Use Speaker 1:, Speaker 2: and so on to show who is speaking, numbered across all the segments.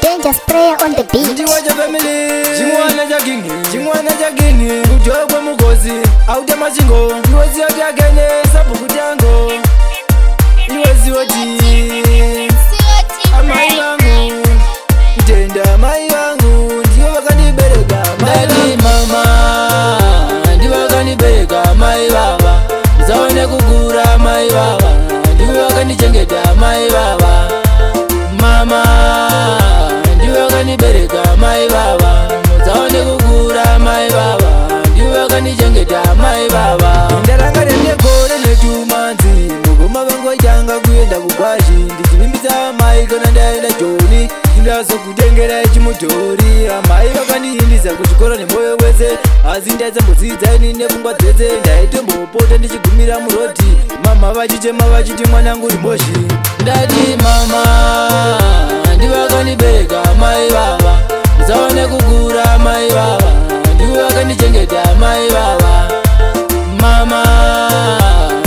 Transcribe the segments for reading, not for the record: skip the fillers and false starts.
Speaker 1: dangerous player on the beat.
Speaker 2: Ndiwacha family, chimwana chagini, kutokwe mugozi, auta machingo, iwezi yoti agene, sabuku tango, iwezi yoti amai wangu, mtenda mai wangu, ndiyo wakanibereka mai mama, ndiyo wakanibereka mai baba, zaone kukura mai baba, ndiyo wakanichengeta mai baba, mama ndiwe wakanibereka mai baba, zaone kukura mai baba, ndiwe wakanichengeta mai baba. Ndaranga nemyegore netumanzi, mugoma vangu wachanga kuenda kugwashi, ndichivimbisa mai kana ndaenda joni, ndazokutengera chimudhori. Amai vakandiyindisa kuchikora nemoyo wese, asi ndaisambozidza ini nepfungwa dzese, ndaitombopota ndichigumira muroti, mama vachichema vachiti mwanangu rimboshi. Ndati mama ndiwe wakanibereka mai baba, zaone kukura mai baba, ndiwe wakanichengeta mai baba, mama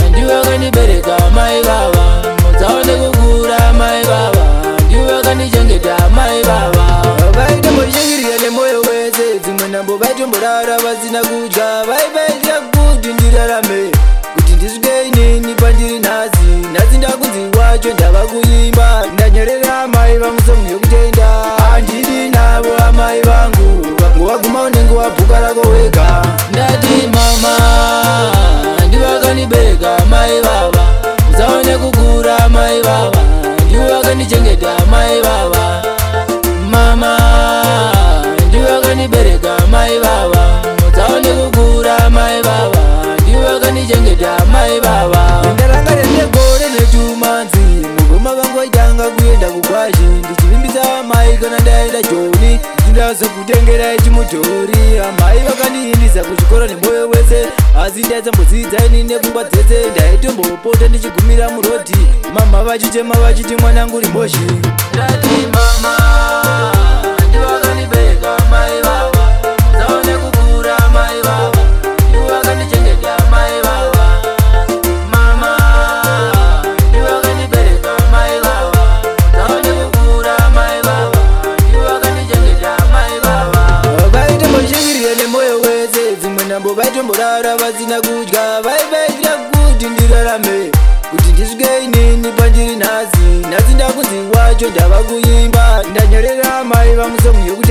Speaker 2: ndiwe wakanibereka mai baba, zaone kukura mai baba, ndiwe wakanichengeta mai baba. Vaitomboshingirira nemoyo wese, dzimwe nhambo vaitomborara vasina kudya, vaivaitira kuti ndirarame, kuti ndisvike inini pandiri nhasi. Nhasi ndakunzi wacho ndava kuimba, ndanyorera mai vangu songu yokutenda. Handidi navo amai vangu, waguma unenge wabhuka rako wega. Ndati mama ndiwe wakanibereka mai baba, zaone kukura mai baba, ndiwe wakanichengeta mai baba, mama ndiwe wakanibereka mai baba, zaone kukura mai baba, ndiwe wakanichengeta mai baba. Ndaranga remyegore netumanzi, mugoma vangu vachanga kuenda kugwashi, ndichivimbisa mai kana ndaenda joni, ndazokutengera chimudhori. Amai vakandiyindisa kuchikora nemoyo wese, asi ndaisambozidza ini nepfungwa dzese, ndaitombopota ndichigumira muroti, mama vachichema vachiti mwanangu rimboshi. Ndati mama ndiwe wakanibereka mai baba, zaone kukura mai baba, ndiwe wakanichengeta mai baba, mama ndiwe wakanibereka mai baba, zaone kukura mai baba, ndiwe wakanichengeta mai baba. Vaitomboshingirira nemoyo wese, dzimwe nhambo vaitomborara vasina kudya, vaivaitira kuti ndirarame, kuti ndisvike inini pandiri nhasi. Nhasi ndakunzi wacho ndava kuimba, ndanyorera mai vangu songu yokuti